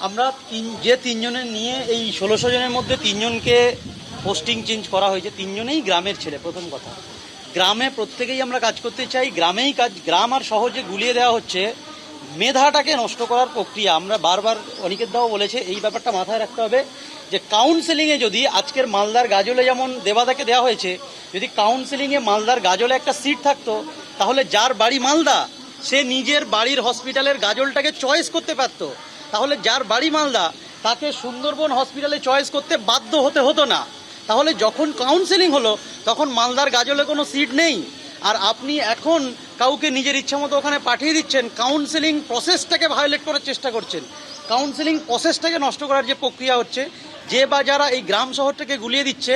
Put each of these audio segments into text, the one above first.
আমরা যে তিনজনের নিয়ে এই ১৬০০ জনের মধ্যে তিনজনকে পোস্টিং চেঞ্জ করা হয়েছে, তিনজনেই গ্রামের ছেলে। প্রথম কথা, গ্রামে প্রত্যেকেই আমরা কাজ করতে চাই, গ্রামেই কাজ। গ্রাম আর শহর যে গুলিয়ে দেওয়া হচ্ছে, মেধাটাকে নষ্ট করার প্রক্রিয়া। আমরা বারবার অনিকেত দাও বলেছে, এই ব্যাপারটা মাথায় রাখতে হবে যে কাউন্সেলিংয়ে যদি আজকের মালদার গাজলে যেমন দেবাদাকে দেওয়া হয়েছে, যদি কাউন্সেলিংয়ে মালদার গাজলে একটা সিট থাকতো, তাহলে যার বাড়ি মালদা সে নিজের বাড়ির হসপিটালের গাজলটাকে চয়েস করতে পারতো। তাহলে যার বাড়ি মালদা তাকে সুন্দরবন হসপিটালে চয়েস করতে বাধ্য হতে হতো না। তাহলে যখন কাউন্সেলিং হলো তখন মালদার গাজলে কোনো সিট নেই, আর আপনি এখন কাউকে নিজের ইচ্ছা মতো ওখানে পাঠিয়ে দিচ্ছেন। কাউন্সেলিং প্রসেসটাকে ভায়োলেট করার চেষ্টা করছেন। কাউন্সেলিং প্রসেসটাকে নষ্ট করার যে প্রক্রিয়া হচ্ছে, যে বা যারা এই গ্রাম শহরটাকে গুলিয়ে দিচ্ছে,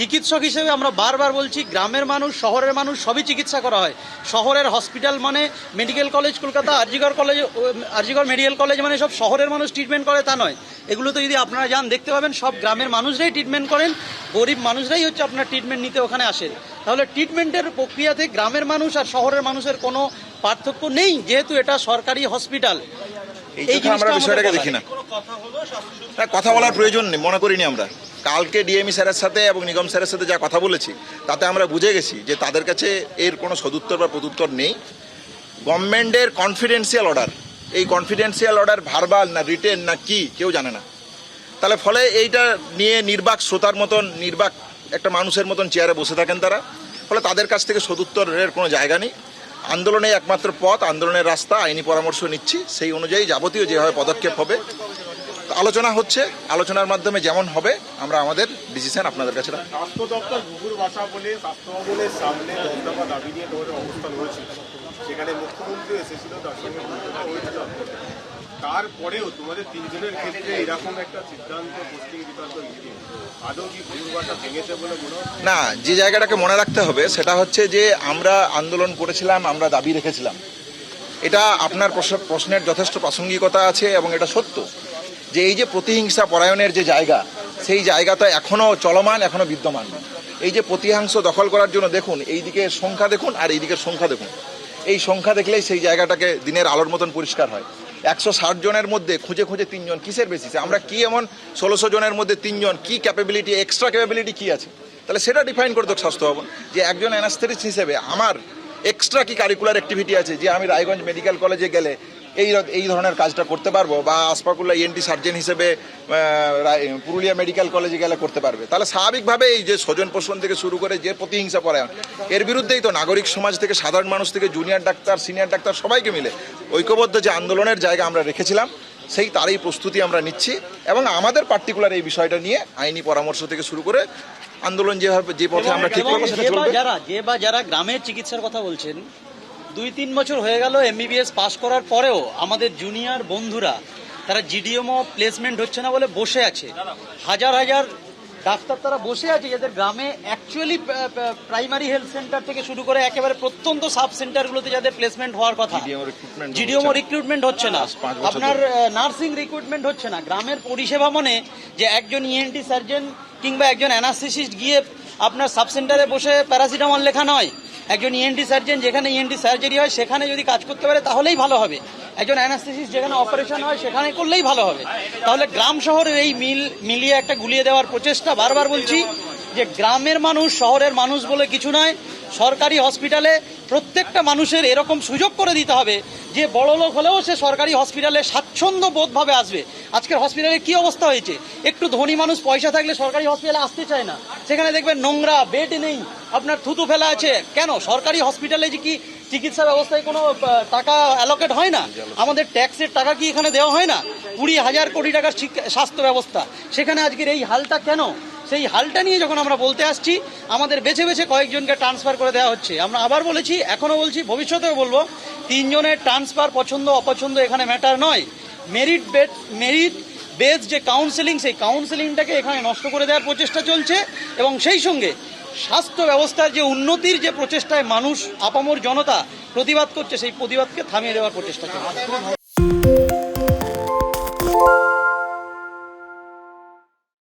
চিকিৎসক হিসেবে আমরা বারবার বলছি, গ্রামের মানুষ শহরের মানুষ সবই চিকিৎসা করা হয়। শহরের হসপিটাল মানে medical college, Kolkata RG Kar medical college মানে সব শহরের মানুষ ট্রিটমেন্ট করে তা নয়। এগুলোতে যদি আপনারা যান দেখতে পাবেন সব গ্রামের মানুষরাই ট্রিটমেন্ট করেন, গরিব মানুষরাই হচ্ছে আপনার ট্রিটমেন্ট নিতে ওখানে আসেন। তাহলে ট্রিটমেন্টের প্রক্রিয়াতে গ্রামের মানুষ আর শহরের মানুষের কোনো পার্থক্য নেই, যেহেতু এটা সরকারি হসপিটাল। এই আমরা বিষয়টাকে দেখি না, কথা বলার প্রয়োজন নেই মনে করিনি আমরা। কালকে ডিএমই স্যারের সাথে এবং নিগম স্যারের সাথে যা কথা বলেছি তাতে আমরা বুঝে গেছি যে তাদের কাছে এর কোনো সদুত্তর বা প্রত্যুত্তর নেই। গভর্নমেন্টের কনফিডেন্সিয়াল অর্ডার, এই কনফিডেন্সিয়াল অর্ডার ভার্বাল না রিটেন না কি কেউ জানে না। তাহলে ফলে এইটা নিয়ে নির্বাক শ্রোতার মতন, নির্বাক একটা মানুষের মতন চেয়ারে বসে থাকেন তারা। ফলে তাদের কাছ থেকে সদুত্তরের কোনো জায়গা নেই। আন্দোলনে একমাত্র পথ, আন্দোলনের রাস্তা, আইনি পরামর্শ নিচ্ছি, সেই অনুযায়ী যাবতীয় যেভাবে পদক্ষেপ হবে আলোচনা হচ্ছে। আলোচনার মাধ্যমে যেমন হবে আমরা আমাদের ডিসিশন আপনাদের কাছে রাখব। স্বাস্থ্য দপ্তর ঘুঘুর বাসা বলে স্বাস্থ্য ভবনের সামনে 10 দফা দাবি নিয়ে তোমাদের অবস্থান হয়েছিল, সেখানে মুখ্যমন্ত্রী এসেছিল, তার সঙ্গে আলোচনা হয়েছিল। তারপরেও তোমাদের তিনজনের ক্ষেত্রে এরকম একটা সিদ্ধান্ত পোস্টিং বিতর্ক আদৌ কি ঘুঘুর বাসা ভেঙেছে বলে মনে হয়? না, যে জায়গাটাকে মনে রাখতে হবে সেটা হচ্ছে যে আমরা আন্দোলন করেছিলাম, আমরা দাবি রেখেছিলাম। এটা আপনার প্রশ্নের যথেষ্ট প্রাসঙ্গিকতা আছে এবং এটা সত্য যে এই যে প্রতিহিংসা পরায়ণের যে জায়গা, সেই জায়গাটা এখনও চলমান, এখনও বিদ্যমান। এই যে প্রতিহিংস দখল করার জন্য দেখুন, এই দিকের সংখ্যা দেখুন আর এই দিকের সংখ্যা দেখুন। এই সংখ্যা দেখলেই সেই জায়গাটাকে দিনের আলোর মতন পরিষ্কার হয়। 160 জনের মধ্যে খুঁজে খুঁজে 3 জন, কিসের বেসিসে? আমরা কি এমন 1600 জনের মধ্যে 3 জন, কি ক্যাপাবিলিটি, এক্সট্রা ক্যাপাবিলিটি কি আছে? তাহলে সেটা ডিফাইন করে দেখ স্বাস্থ্য ভবন, যে একজন অ্যানাস্থেটিস্ট হিসেবে আমার এক্সট্রা কি কারিকুলার অ্যাক্টিভিটি আছে যে আমি রায়গঞ্জ মেডিকেল কলেজে গেলে এই ধরনের কাজটা করতে পারবো, বা আসফাকুল্লাহ ইএনটি সার্জন হিসেবে পুরুলিয়া মেডিকেল কলেজে গেলে করতে পারবে। তাহলে স্বাভাবিকভাবে এই যে স্বজন পোষণ থেকে শুরু করে যে প্রতিহিংসা পরায়ণ, এর বিরুদ্ধেই তো নাগরিক সমাজ থেকে, সাধারণ মানুষ থেকে, জুনিয়র ডাক্তার, সিনিয়র ডাক্তার সবাইকে মিলে ঐক্যবদ্ধ যে আন্দোলনের জায়গা আমরা রেখেছিলাম, সেই তারই প্রস্তুতি আমরা নিচ্ছি। এবং আমাদের পার্টিকুলার এই বিষয়টা নিয়ে আইনি পরামর্শ থেকে শুরু করে আন্দোলন যেভাবে যে পথে আমরা ঠিক করবো সেটা চলবে। যারা গ্রামের চিকিৎসার কথা বলছেন, 2-3 বছর হয়ে গেল এমবিবিএস পাস করার পরেও আমাদের জুনিয়র বন্ধুরা তারা জিডিএমও প্লেসমেন্ট হচ্ছে না বলে বসে আছে। হাজার হাজার ডাক্তার তারা বসে আছে, যাদের গ্রামে অ্যাকচুয়ালি প্রাইমারি হেলথ সেন্টার থেকে শুরু করে একেবারে প্রত্যন্ত সাব সেন্টারগুলোতে যাদের প্লেসমেন্ট হওয়ার কথা, জিডিএমও রিক্রুটমেন্ট হচ্ছে না, আপনার নার্সিং রিক্রুটমেন্ট হচ্ছে না। গ্রামের পরিষেবা মানে যে একজন ইএনটি সার্জন কিংবা একজন অ্যানাস্থেসিস্ট গিয়ে আপনার সাব সেন্টারে বসে প্যারাসিটামল লেখা নয়। একজন ইএনটি সার্জন যেখানে ইএনটি সার্জারি হয় সেখানে যদি কাজ করতে পারে তাহলেই ভালো হবে। একজন অ্যানাস্থেসিস্ট যেখানে অপারেশন হয় সেখানে করলেই ভালো হবে। তাহলে গ্রাম শহরের এই মিলিয়ে একটা গুলিয়ে দেওয়ার প্রচেষ্টা, বারবার বলছি যে গ্রামের মানুষ শহরের মানুষ বলে কিছু নয়। সরকারি হসপিটালে প্রত্যেকটা মানুষের এরকম সুযোগ করে দিতে হবে যে বড় লোক হলেও সে সরকারি হসপিটালে স্বাচ্ছন্দ্য বোধভাবে আসবে। আজকের হসপিটালে কি অবস্থা হয়েছে, একটু ধনী মানুষ পয়সা থাকলে সরকারি হসপিটালে আসতে চায় না, সেখানে দেখবেন নোংরা, বেড নেই, আপনার থুতু ফেলা আছে। কেন? সরকারি হসপিটালে যে কি চিকিৎসা ব্যবস্থায় কোনো টাকা অ্যালোকেট হয় না? আমাদের ট্যাক্সের টাকা কি এখানে দেওয়া হয় না? 20,000 কোটি টাকার স্বাস্থ্য ব্যবস্থা, সেখানে আজকের এই হালটা কেন? সেই হালটা নিয়ে যখন আমরা বলতে আসছি, আমাদের বেছে বেছে কয়েকজনকে ট্রান্সফার করে দেওয়া হচ্ছে। আমরা আবার বলেছি, এখনও বলছি, ভবিষ্যতেও বলবো, 3 জনের ট্রান্সফার পছন্দ অপছন্দ এখানে ম্যাটার নয়। মেরিট বেস যে কাউন্সেলিং, সেই কাউন্সেলিংটাকে এখানে নষ্ট করে দেওয়ার প্রচেষ্টা চলছে। এবং সেই সঙ্গে স্বাস্থ্য ব্যবস্থার যে উন্নতির যে প্রচেষ্টায় মানুষ, আপামর জনতা প্রতিবাদ করছে, সেই প্রতিবাদকে থামিয়ে দেওয়ার প্রচেষ্টা চলছে।